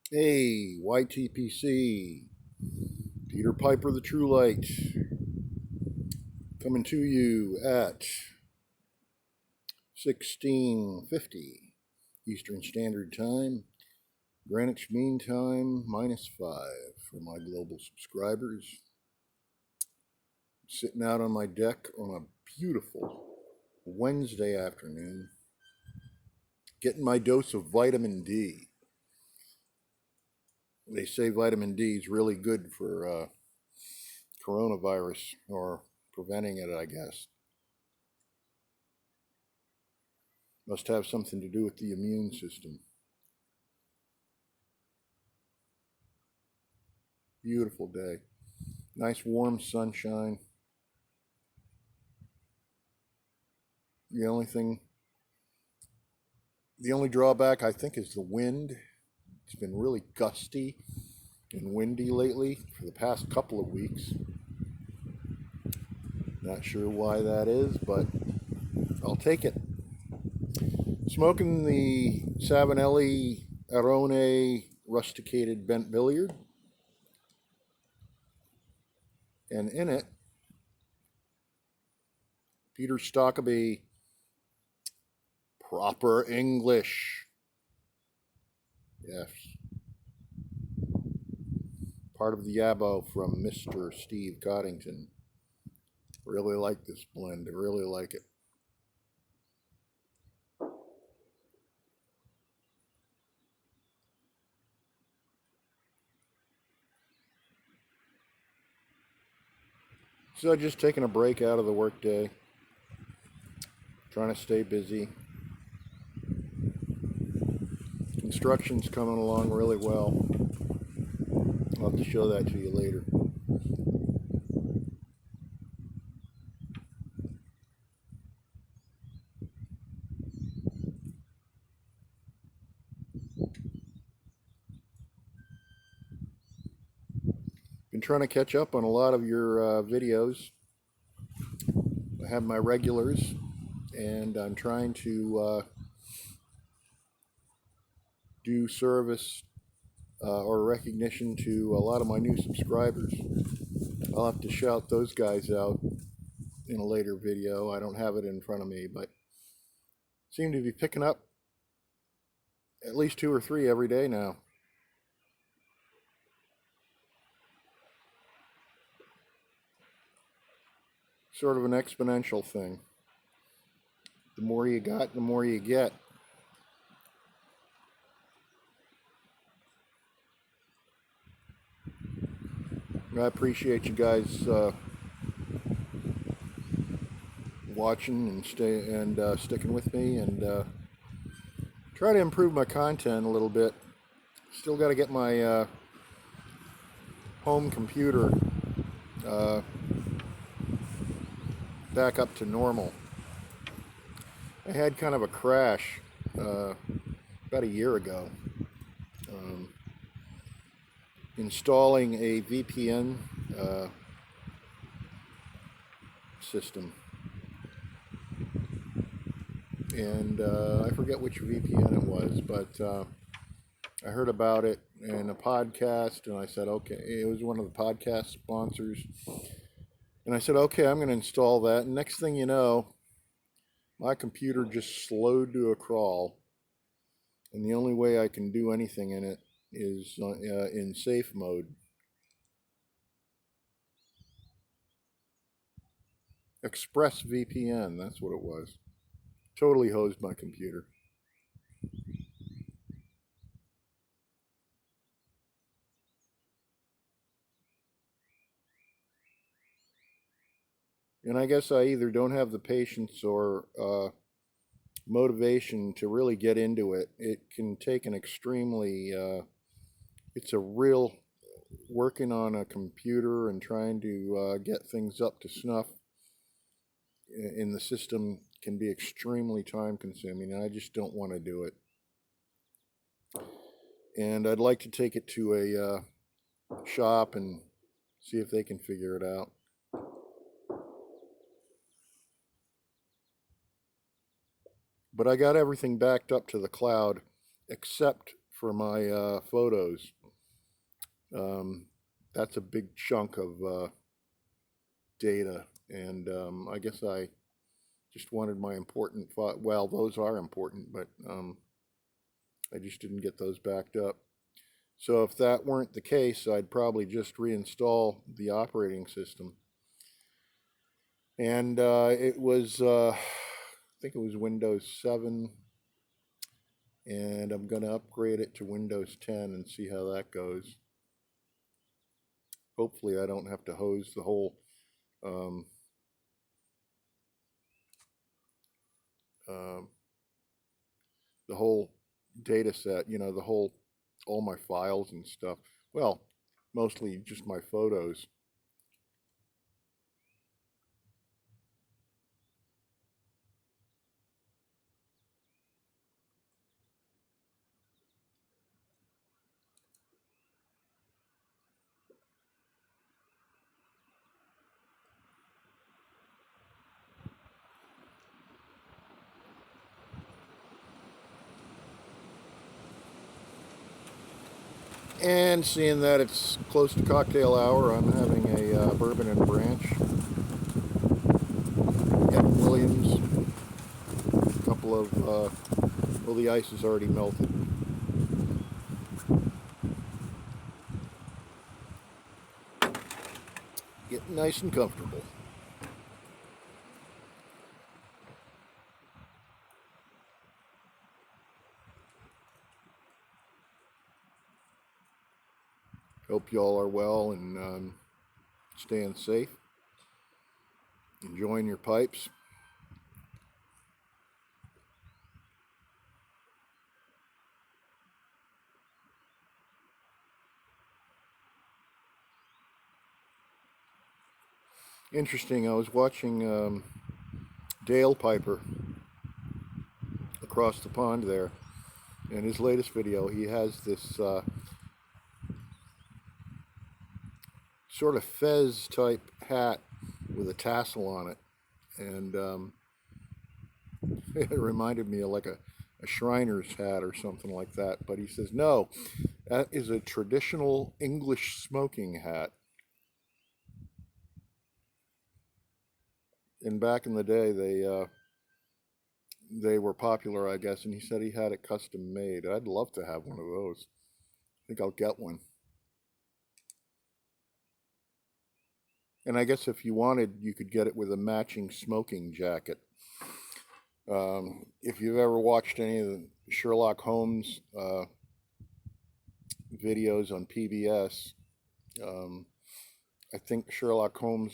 Hey, YTPC, Peter Piper the True Light, coming to you at 1650 Eastern Standard Time, Greenwich Mean Time -5 for my global subscribers. Sitting out on my deck on a beautiful Wednesday afternoon, getting my dose of vitamin D. They say vitamin D is really good for coronavirus, or preventing it, I guess. Must have something to do with the immune system. Beautiful day. Nice warm sunshine. The only thing, the only drawback I think is the wind. It's been really gusty and windy lately for the past couple of weeks. Not sure why that is, but I'll take it. Smoking the Savinelli Arone rusticated bent billiard, and in it, Peter Stockaby, proper English. Yes. Part of the Yabo from Mr. Steve Coddington. Really like this blend. I really like it. So just taking a break out of the workday, trying to stay busy. Construction's coming along really well. I'll have to show that to you later. Been trying to catch up on a lot of your videos. I have my regulars, and I'm trying to do service or recognition to a lot of my new subscribers. I'll have to shout those guys out in a later video. I don't have it in front of me, but seem to be picking up at least 2 or 3 every day now. Sort of an exponential thing. The more you got, the more you get. I appreciate you guys watching and sticking with me, and try to improve my content a little bit. Still got to get my home computer back up to normal. I had kind of a crash about a year ago. Installing a VPN system, and I forget which VPN it was, but I heard about it in a podcast, and I said, okay, it was one of the podcast sponsors, and I said, okay, I'm going to install that, and next thing you know, my computer just slowed to a crawl, and the only way I can do anything in it is in safe mode. ExpressVPN, that's what it was. Totally hosed my computer. And I guess I either don't have the patience or motivation to really get into it. It can take an extremely, it's a real working on a computer and trying to get things up to snuff in the system can be extremely time consuming, and I just don't want to do it. And I'd like to take it to a shop and see if they can figure it out. But I got everything backed up to the cloud except for my photos. That's a big chunk of data, and I guess I just wanted my important well, those are important, but I just didn't get those backed up. So if that weren't the case, I'd probably just reinstall the operating system. And it was, I think it was Windows 7, and I'm going to upgrade it to Windows 10 and see how that goes. Hopefully I don't have to hose um, uh, the whole data set, you know, all my files and stuff. Well, mostly just my photos. And seeing that it's close to cocktail hour, I'm having a bourbon and branch at Williams. A couple of, well, the ice is already melted. Getting nice and comfortable. Hope y'all are well and staying safe. Enjoying your pipes. Interesting, I was watching Dale Piper across the pond there. In his latest video, he has this sort of fez type hat with a tassel on it, and it reminded me of like a Shriner's hat or something like that. But he says, no, that is a traditional English smoking hat. And back in the day, they were popular, I guess, and he said he had it custom made. I'd love to have one of those. I think I'll get one. And I guess if you wanted, you could get it with a matching smoking jacket. If you've ever watched any of the Sherlock Holmes videos on PBS, I think Sherlock Holmes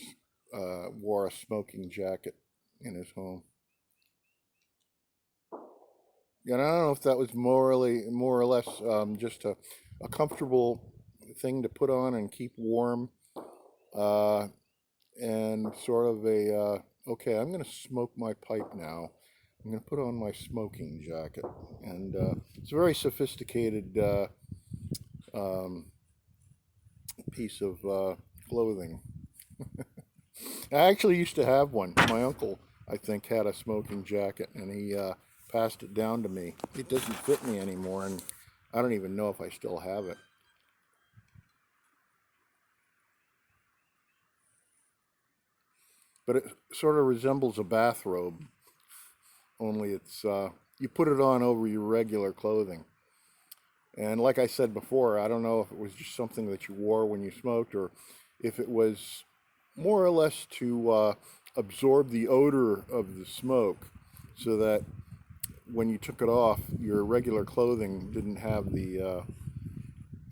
wore a smoking jacket in his home. And I don't know if that was more or less just a comfortable thing to put on and keep warm, and sort of okay, I'm going to smoke my pipe now. I'm going to put on my smoking jacket. And it's a very sophisticated um, piece of clothing. I actually used to have one. My uncle, I think, had a smoking jacket, and he passed it down to me. It doesn't fit me anymore, and I don't even know if I still have it. But it sort of resembles a bathrobe, only it's you put it on over your regular clothing. And like I said before, I don't know if it was just something that you wore when you smoked, or if it was more or less to absorb the odor of the smoke, so that when you took it off, your regular clothing didn't have the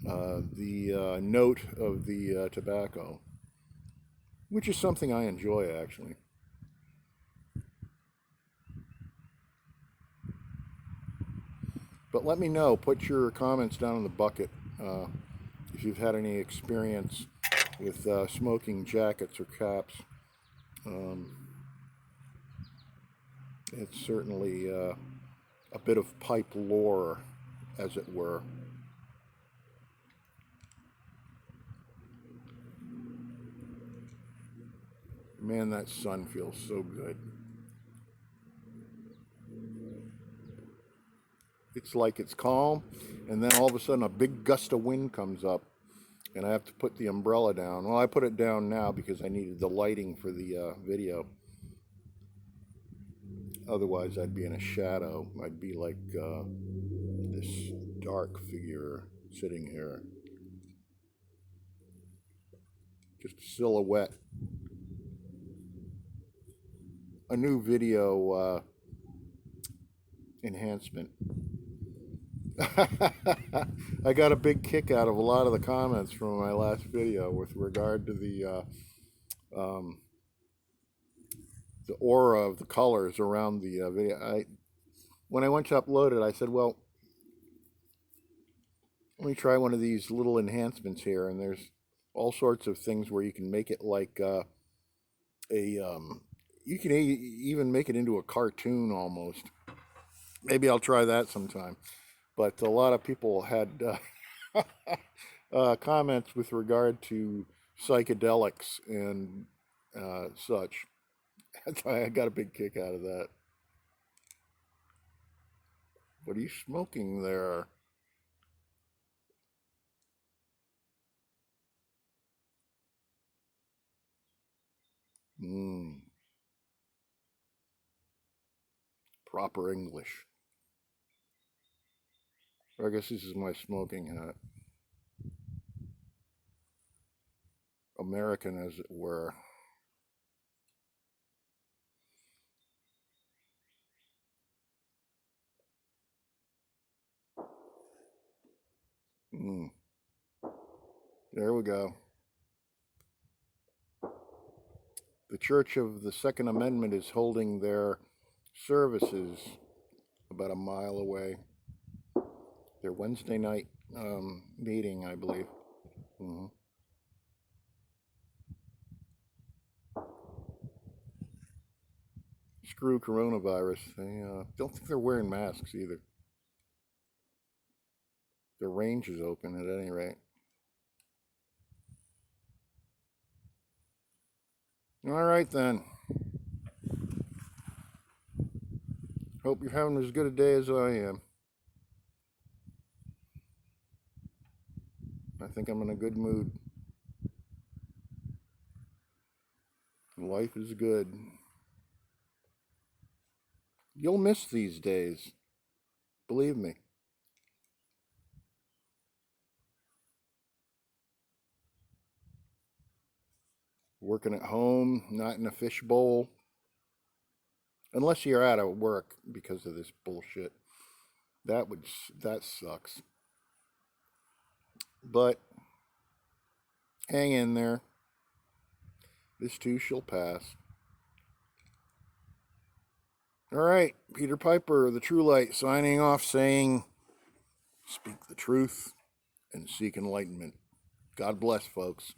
note of the tobacco, which is something I enjoy, actually. But let me know. Put your comments down in the bucket if you've had any experience with smoking jackets or caps. It's certainly a bit of pipe lore, as it were. Man, that sun feels so good. it's like it's calm, and then all of a sudden a big gust of wind comes up, and I have to put the umbrella down. Well, I put it down now because I needed the lighting for the video. Otherwise, I'd be in a shadow. I'd be like this dark figure sitting here. Just a silhouette. A new video enhancement. I got a big kick out of a lot of the comments from my last video with regard to the aura of the colors around the video. When I went to upload it, I said, well, let me try one of these little enhancements here, and there's all sorts of things where you can make it like you can even make it into a cartoon almost. Maybe I'll try that sometime. But a lot of people had comments with regard to psychedelics and such. I got a big kick out of that. What are you smoking there? Proper English. I guess this is my smoking hat. American, as it were. There we go. The Church of the Second Amendment is holding their services about a mile away. Their Wednesday night meeting, I believe. Screw coronavirus. They don't think they're wearing masks either. Their range is open at any rate. All right then. Hope you're having as good a day as I am. I think I'm in a good mood. Life is good. You'll miss these days. Believe me. Working at home, not in a fishbowl. Unless you're out of work because of this bullshit. That sucks. But hang in there. This too shall pass. All right, Peter Piper, the True Light, signing off saying, speak the truth and seek enlightenment. God bless, folks.